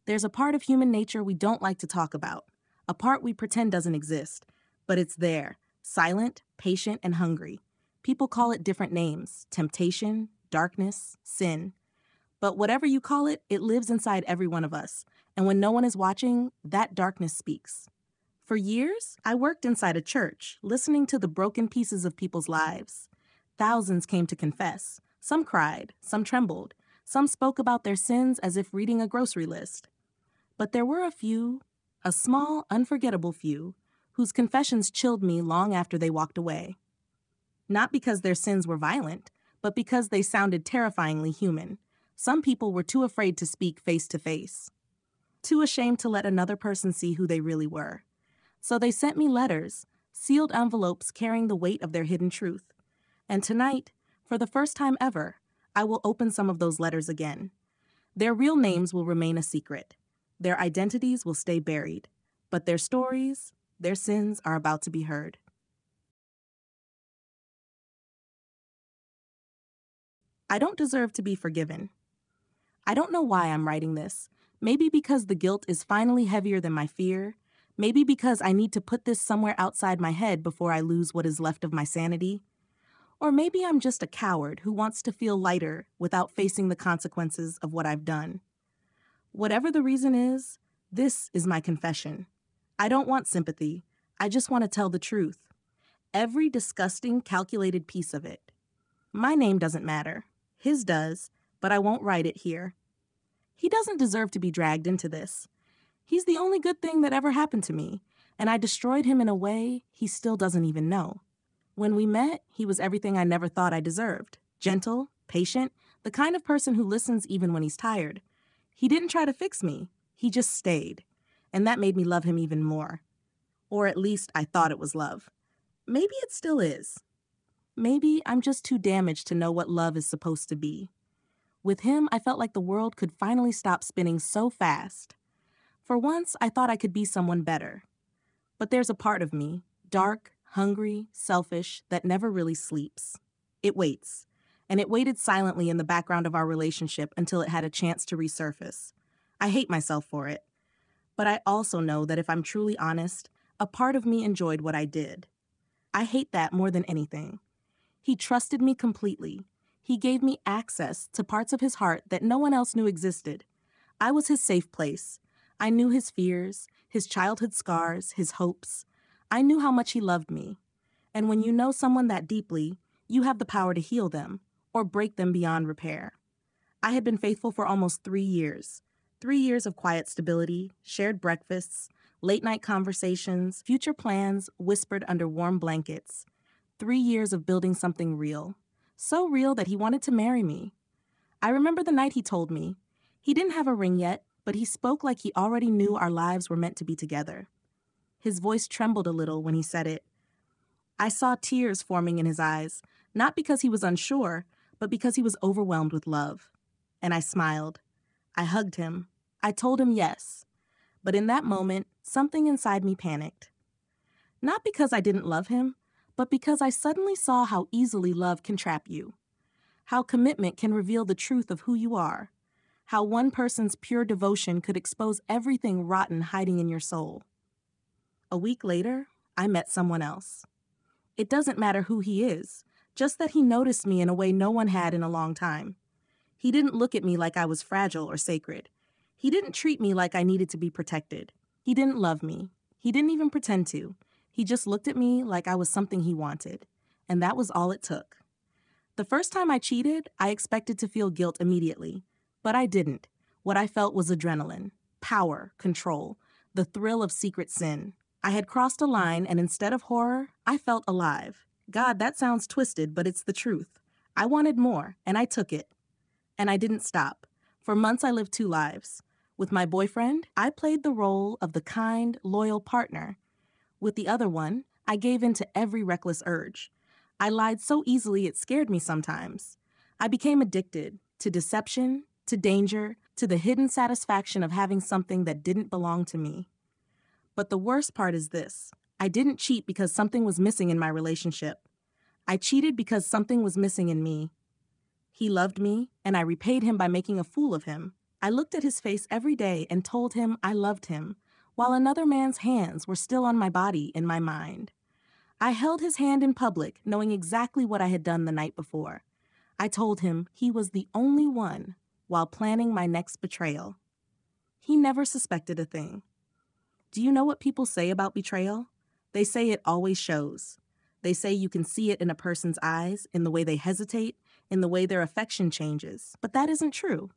There's a part of human nature we don't like to talk about, a part we pretend doesn't exist, but it's there, silent, patient, and hungry. People call it different names: temptation, darkness, sin. But whatever you call it, it lives inside every one of us. And when no one is watching, that darkness speaks. For years, I worked inside a church, listening to the broken pieces of people's lives. Thousands came to confess. Some cried, some trembled, some spoke about their sins as if reading a grocery list. But there were a few, a small, unforgettable few, whose confessions chilled me long after they walked away. Not because their sins were violent, but because they sounded terrifyingly human. Some people were too afraid to speak face to face, too ashamed to let another person see who they really were. So they sent me letters, sealed envelopes carrying the weight of their hidden truth. And tonight, for the first time ever, I will open some of those letters again. Their real names will remain a secret. Their identities will stay buried. But their stories, their sins are about to be heard. I don't deserve to be forgiven. I don't know why I'm writing this. Maybe because the guilt is finally heavier than my fear. Maybe because I need to put this somewhere outside my head before I lose what is left of my sanity. Or maybe I'm just a coward who wants to feel lighter without facing the consequences of what I've done. Whatever the reason is, this is my confession. I don't want sympathy. I just want to tell the truth. Every disgusting, calculated piece of it. My name doesn't matter. His does, but I won't write it here. He doesn't deserve to be dragged into this. He's the only good thing that ever happened to me, and I destroyed him in a way he still doesn't even know. When we met, he was everything I never thought I deserved. Gentle, patient, the kind of person who listens even when he's tired. He didn't try to fix me. He just stayed. And that made me love him even more. Or at least I thought it was love. Maybe it still is. Maybe I'm just too damaged to know what love is supposed to be. With him, I felt like the world could finally stop spinning so fast. For once, I thought I could be someone better. But there's a part of me, dark, hungry, selfish, that never really sleeps. It waits. And it waited silently in the background of our relationship until it had a chance to resurface. I hate myself for it. But I also know that if I'm truly honest, a part of me enjoyed what I did. I hate that more than anything. He trusted me completely. He gave me access to parts of his heart that no one else knew existed. I was his safe place. I knew his fears, his childhood scars, his hopes. I knew how much he loved me. And when you know someone that deeply, you have the power to heal them or break them beyond repair. I had been faithful for almost 3 years. 3 years of quiet stability, shared breakfasts, late-night conversations, future plans whispered under warm blankets. 3 years of building something real. So real that he wanted to marry me. I remember the night he told me. He didn't have a ring yet, but he spoke like he already knew our lives were meant to be together. His voice trembled a little when he said it. I saw tears forming in his eyes, not because he was unsure, but because he was overwhelmed with love. And I smiled. I hugged him. I told him yes. But in that moment, something inside me panicked. Not because I didn't love him, but because I suddenly saw how easily love can trap you. How commitment can reveal the truth of who you are. How one person's pure devotion could expose everything rotten hiding in your soul. A week later, I met someone else. It doesn't matter who he is, just that he noticed me in a way no one had in a long time. He didn't look at me like I was fragile or sacred. He didn't treat me like I needed to be protected. He didn't love me. He didn't even pretend to. He just looked at me like I was something he wanted. And that was all it took. The first time I cheated, I expected to feel guilt immediately. But I didn't. What I felt was adrenaline, power, control, the thrill of secret sin. I had crossed a line, and instead of horror, I felt alive. God, that sounds twisted, but it's the truth. I wanted more, and I took it. And I didn't stop. For months, I lived 2 lives. With my boyfriend, I played the role of the kind, loyal partner. With the other one, I gave in to every reckless urge. I lied so easily it scared me sometimes. I became addicted to deception, to danger, to the hidden satisfaction of having something that didn't belong to me. But the worst part is this. I didn't cheat because something was missing in my relationship. I cheated because something was missing in me. He loved me, and I repaid him by making a fool of him. I looked at his face every day and told him I loved him, while another man's hands were still on my body in my mind. I held his hand in public, knowing exactly what I had done the night before. I told him he was the only one while planning my next betrayal. He never suspected a thing. Do you know what people say about betrayal? They say it always shows. They say you can see it in a person's eyes, in the way they hesitate, in the way their affection changes. But that isn't true.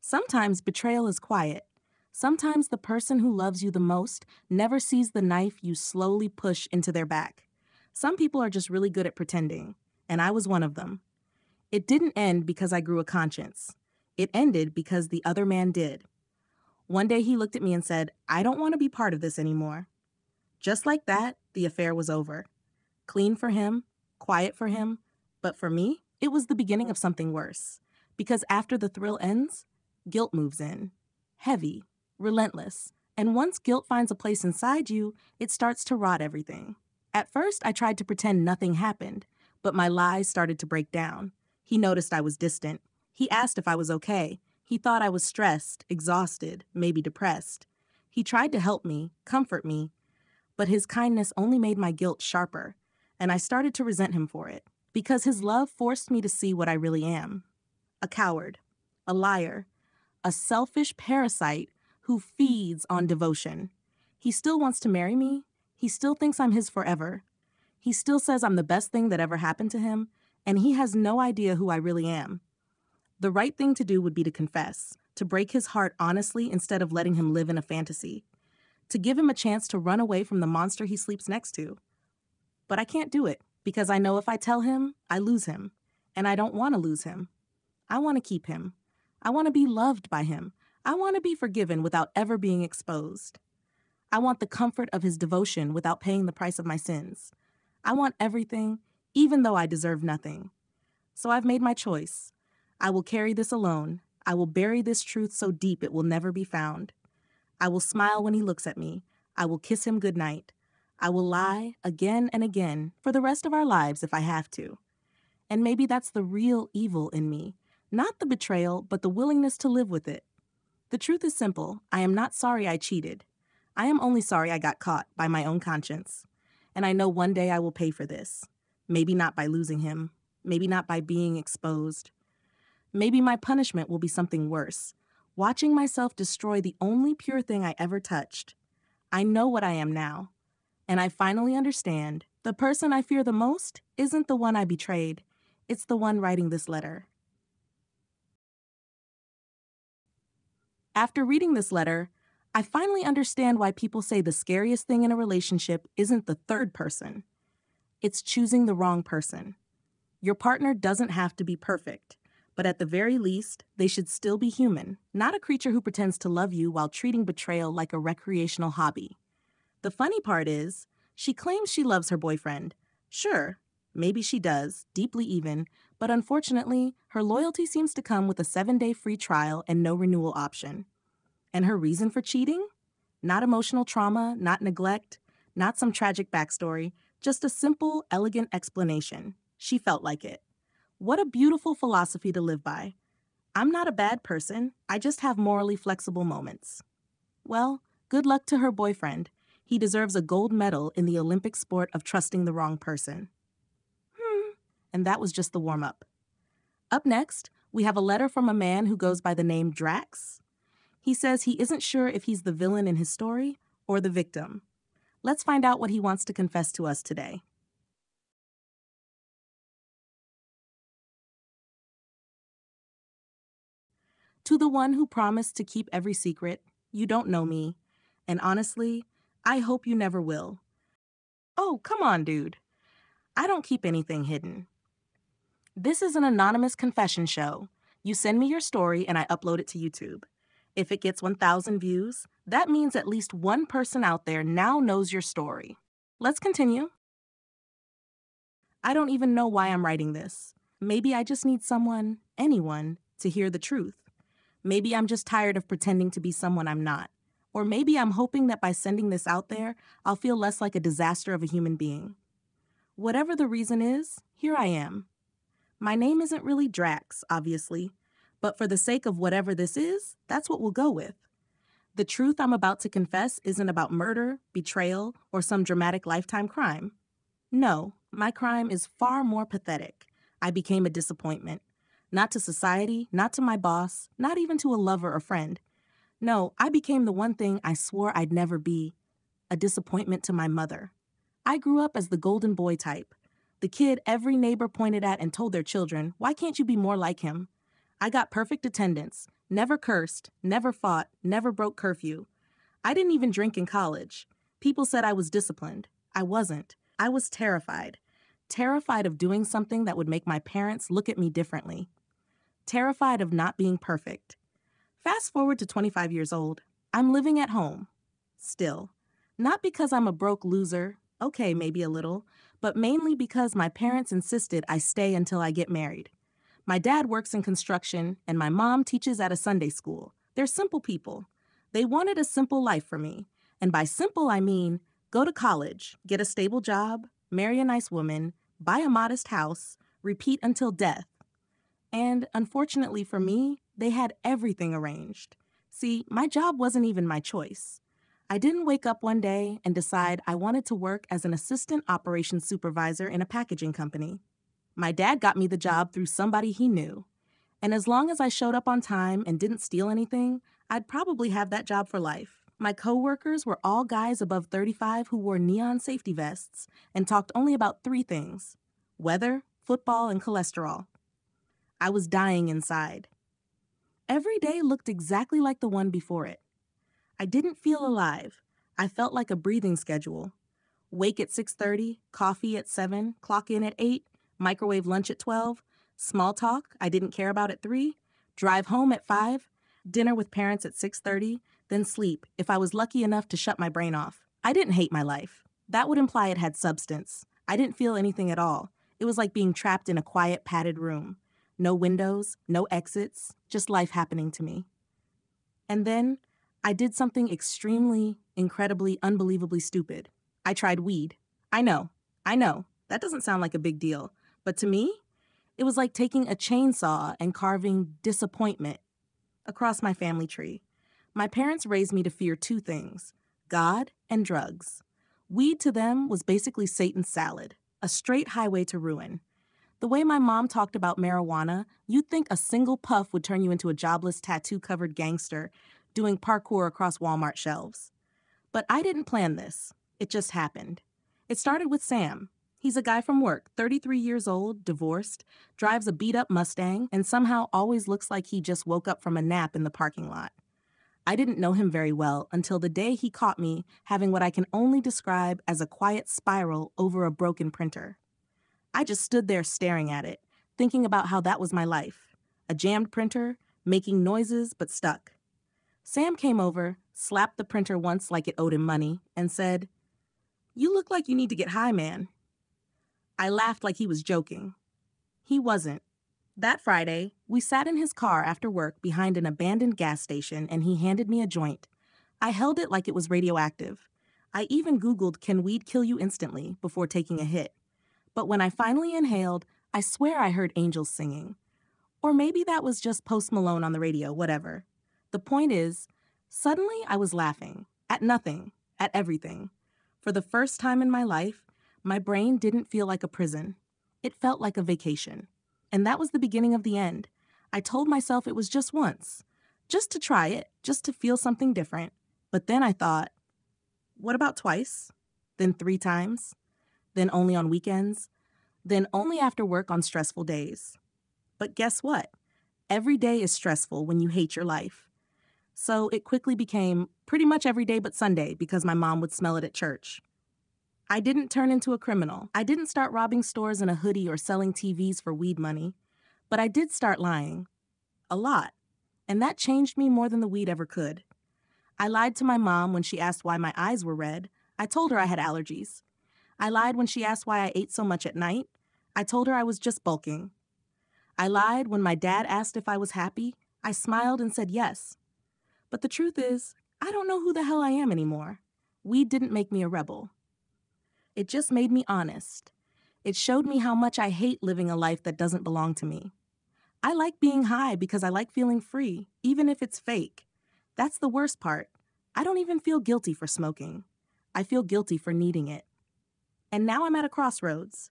Sometimes betrayal is quiet. Sometimes the person who loves you the most never sees the knife you slowly push into their back. Some people are just really good at pretending, and I was one of them. It didn't end because I grew a conscience. It ended because the other man did. One day he looked at me and said, "I don't want to be part of this anymore." Just like that, the affair was over. Clean for him, quiet for him, but for me, it was the beginning of something worse. Because after the thrill ends, guilt moves in. Heavy, relentless, and once guilt finds a place inside you, it starts to rot everything. At first, I tried to pretend nothing happened, but my lies started to break down. He noticed I was distant. He asked if I was okay. He thought I was stressed, exhausted, maybe depressed. He tried to help me, comfort me, but his kindness only made my guilt sharper, and I started to resent him for it, because his love forced me to see what I really am. A coward, a liar, a selfish parasite who feeds on devotion. He still wants to marry me. He still thinks I'm his forever. He still says I'm the best thing that ever happened to him, and he has no idea who I really am. The right thing to do would be to confess, to break his heart honestly instead of letting him live in a fantasy, to give him a chance to run away from the monster he sleeps next to. But I can't do it, because I know if I tell him, I lose him, and I don't want to lose him. I want to keep him. I want to be loved by him. I want to be forgiven without ever being exposed. I want the comfort of his devotion without paying the price of my sins. I want everything, even though I deserve nothing. So I've made my choice. I will carry this alone. I will bury this truth so deep it will never be found. I will smile when he looks at me. I will kiss him goodnight. I will lie again and again for the rest of our lives if I have to. And maybe that's the real evil in me. Not the betrayal, but the willingness to live with it. The truth is simple. I am not sorry I cheated. I am only sorry I got caught by my own conscience. And I know one day I will pay for this. Maybe not by losing him. Maybe not by being exposed. Maybe my punishment will be something worse. Watching myself destroy the only pure thing I ever touched. I know what I am now. And I finally understand. The person I fear the most isn't the one I betrayed. It's the one writing this letter. After reading this letter, I finally understand why people say the scariest thing in a relationship isn't the third person. It's choosing the wrong person. Your partner doesn't have to be perfect, but at the very least, they should still be human, not a creature who pretends to love you while treating betrayal like a recreational hobby. The funny part is, she claims she loves her boyfriend. Sure, maybe she does, deeply even, but unfortunately, her loyalty seems to come with a 7-day free trial and no renewal option. And her reason for cheating? Not emotional trauma, not neglect, not some tragic backstory, just a simple, elegant explanation. She felt like it. What a beautiful philosophy to live by. I'm not a bad person, I just have morally flexible moments. Well, good luck to her boyfriend. He deserves a gold medal in the Olympic sport of trusting the wrong person. And that was just the warm-up. Up next, we have a letter from a man who goes by the name Drax. He says he isn't sure if he's the villain in his story or the victim. Let's find out what he wants to confess to us today. To the one who promised to keep every secret, you don't know me. And honestly, I hope you never will. Oh, come on, dude. I don't keep anything hidden. This is an anonymous confession show. You send me your story and I upload it to YouTube. If it gets 1,000 views, that means at least one person out there now knows your story. Let's continue. I don't even know why I'm writing this. Maybe I just need someone, anyone, to hear the truth. Maybe I'm just tired of pretending to be someone I'm not. Or maybe I'm hoping that by sending this out there, I'll feel less like a disaster of a human being. Whatever the reason is, here I am. My name isn't really Drax, obviously, But for the sake of whatever this is, that's what we'll go with. The truth I'm about to confess isn't about murder, betrayal, or some dramatic lifetime crime. No, my crime is far more pathetic. I became a disappointment. Not to society, not to my boss, not even to a lover or friend. No, I became the one thing I swore I'd never be, a disappointment to my mother. I grew up as the golden boy type, the kid every neighbor pointed at and told their children, "Why can't you be more like him?" I got perfect attendance, never cursed, never fought, never broke curfew. I didn't even drink in college. People said I was disciplined. I wasn't. I was terrified. Terrified of doing something that would make my parents look at me differently. Terrified of not being perfect. Fast forward to 25 years old. I'm living at home. Still. Not because I'm a broke loser, okay, maybe a little, but mainly because my parents insisted I stay until I get married. My dad works in construction, and my mom teaches at a Sunday school. They're simple people. They wanted a simple life for me. And by simple, I mean go to college, get a stable job, marry a nice woman, buy a modest house, repeat until death. And unfortunately for me, they had everything arranged. See, my job wasn't even my choice. I didn't wake up one day and decide I wanted to work as an assistant operations supervisor in a packaging company. My dad got me the job through somebody he knew. And as long as I showed up on time and didn't steal anything, I'd probably have that job for life. My coworkers were all guys above 35 who wore neon safety vests and talked only about three things: weather, football, and cholesterol. I was dying inside. Every day looked exactly like the one before it. I didn't feel alive. I felt like a breathing schedule. Wake at 6:30, coffee at 7, clock in at 8, microwave lunch at 12, small talk I didn't care about at 3, drive home at 5, dinner with parents at 6:30, then sleep if I was lucky enough to shut my brain off. I didn't hate my life. That would imply it had substance. I didn't feel anything at all. It was like being trapped in a quiet, padded room. No windows, no exits, just life happening to me. And then I did something extremely, incredibly, unbelievably stupid. I tried weed. I know. That doesn't sound like a big deal. But to me, it was like taking a chainsaw and carving disappointment across my family tree. My parents raised me to fear two things: God and drugs. Weed to them was basically Satan's salad, a straight highway to ruin. The way my mom talked about marijuana, you'd think a single puff would turn you into a jobless, tattoo-covered gangster doing parkour across Walmart shelves. But I didn't plan this. It just happened. It started with Sam. He's a guy from work, 33 years old, divorced, drives a beat-up Mustang, and somehow always looks like he just woke up from a nap in the parking lot. I didn't know him very well until the day he caught me having what I can only describe as a quiet spiral over a broken printer. I just stood there staring at it, thinking about how that was my life. A jammed printer, making noises but stuck. Sam came over, slapped the printer once like it owed him money, and said, "You look like you need to get high, man." I laughed like he was joking. He wasn't. That Friday, we sat in his car after work behind an abandoned gas station and he handed me a joint. I held it like it was radioactive. I even Googled, "Can weed kill you instantly?" before taking a hit. But when I finally inhaled, I swear I heard angels singing. Or maybe that was just Post Malone on the radio, whatever. The point is, suddenly I was laughing. At nothing. At everything. For the first time in my life, my brain didn't feel like a prison. It felt like a vacation. And that was the beginning of the end. I told myself it was just once. Just to try it. Just to feel something different. But then I thought, what about twice? Then 3 times? Then only on weekends? Then only after work on stressful days? But guess what? Every day is stressful when you hate your life. So it quickly became pretty much every day but Sunday because my mom would smell it at church. I didn't turn into a criminal. I didn't start robbing stores in a hoodie or selling TVs for weed money. But I did start lying. A lot. And that changed me more than the weed ever could. I lied to my mom when she asked why my eyes were red. I told her I had allergies. I lied when she asked why I ate so much at night. I told her I was just bulking. I lied when my dad asked if I was happy. I smiled and said yes. But the truth is, I don't know who the hell I am anymore. Weed didn't make me a rebel. It just made me honest. It showed me how much I hate living a life that doesn't belong to me. I like being high because I like feeling free, even if it's fake. That's the worst part. I don't even feel guilty for smoking. I feel guilty for needing it. And now I'm at a crossroads.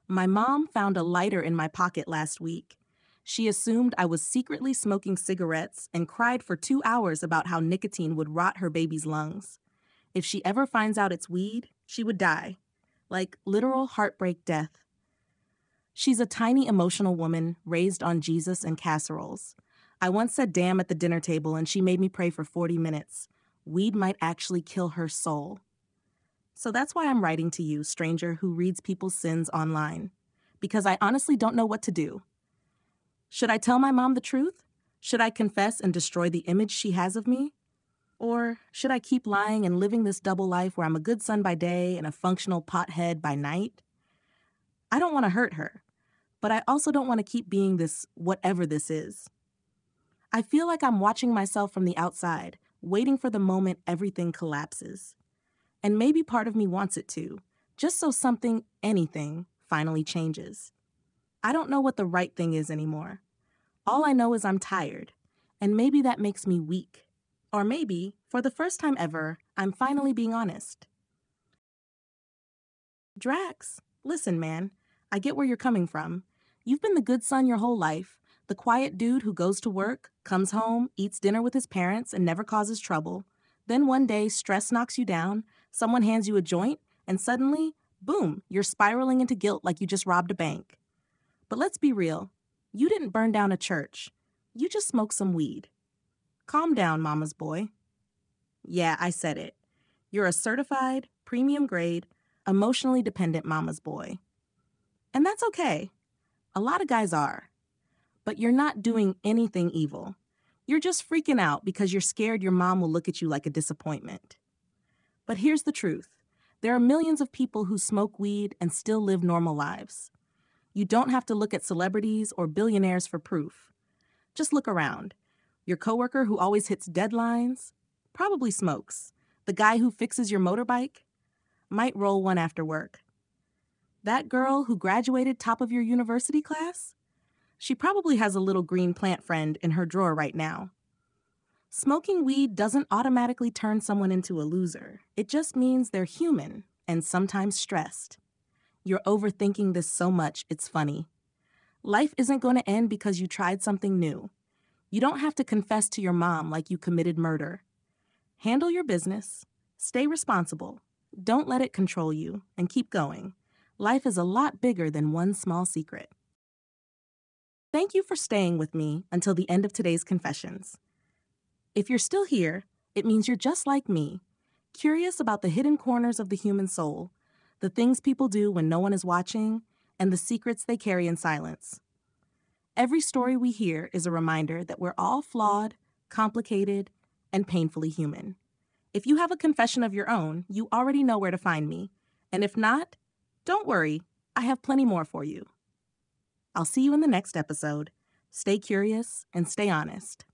My mom found a lighter in my pocket last week. She assumed I was secretly smoking cigarettes and cried for 2 hours about how nicotine would rot her baby's lungs. If she ever finds out it's weed, she would die. Like literal heartbreak death. She's a tiny emotional woman raised on Jesus and casseroles. I once said damn at the dinner table and she made me pray for 40 minutes. Weed might actually kill her soul. So that's why I'm writing to you, stranger who reads people's sins online. Because I honestly don't know what to do. Should I tell my mom the truth? Should I confess and destroy the image she has of me? Or should I keep lying and living this double life where I'm a good son by day and a functional pothead by night? I don't want to hurt her, but I also don't want to keep being this whatever this is. I feel like I'm watching myself from the outside, waiting for the moment everything collapses. And maybe part of me wants it to, just so something, anything, finally changes. I don't know what the right thing is anymore. All I know is I'm tired, and maybe that makes me weak. Or maybe, for the first time ever, I'm finally being honest. Drax, listen, man, I get where you're coming from. You've been the good son your whole life, the quiet dude who goes to work, comes home, eats dinner with his parents, and never causes trouble. Then one day, stress knocks you down, someone hands you a joint, and suddenly, boom, you're spiraling into guilt like you just robbed a bank. But let's be real. You didn't burn down a church. You just smoked some weed. Calm down, mama's boy. Yeah, I said it. You're a certified, premium grade, emotionally dependent mama's boy. And that's okay. A lot of guys are. But you're not doing anything evil. You're just freaking out because you're scared your mom will look at you like a disappointment. But here's the truth. There are millions of people who smoke weed and still live normal lives. You don't have to look at celebrities or billionaires for proof. Just look around. Your coworker who always hits deadlines probably smokes. The guy who fixes your motorbike might roll one after work. That girl who graduated top of your university class? She probably has a little green plant friend in her drawer right now. Smoking weed doesn't automatically turn someone into a loser. It just means they're human and sometimes stressed. You're overthinking this so much, it's funny. Life isn't going to end because you tried something new. You don't have to confess to your mom like you committed murder. Handle your business. Stay responsible. Don't let it control you, and keep going. Life is a lot bigger than one small secret. Thank you for staying with me until the end of today's confessions. If you're still here, it means you're just like me, curious about the hidden corners of the human soul, the things people do when no one is watching, and the secrets they carry in silence. Every story we hear is a reminder that we're all flawed, complicated, and painfully human. If you have a confession of your own, you already know where to find me. And if not, don't worry, I have plenty more for you. I'll see you in the next episode. Stay curious and stay honest.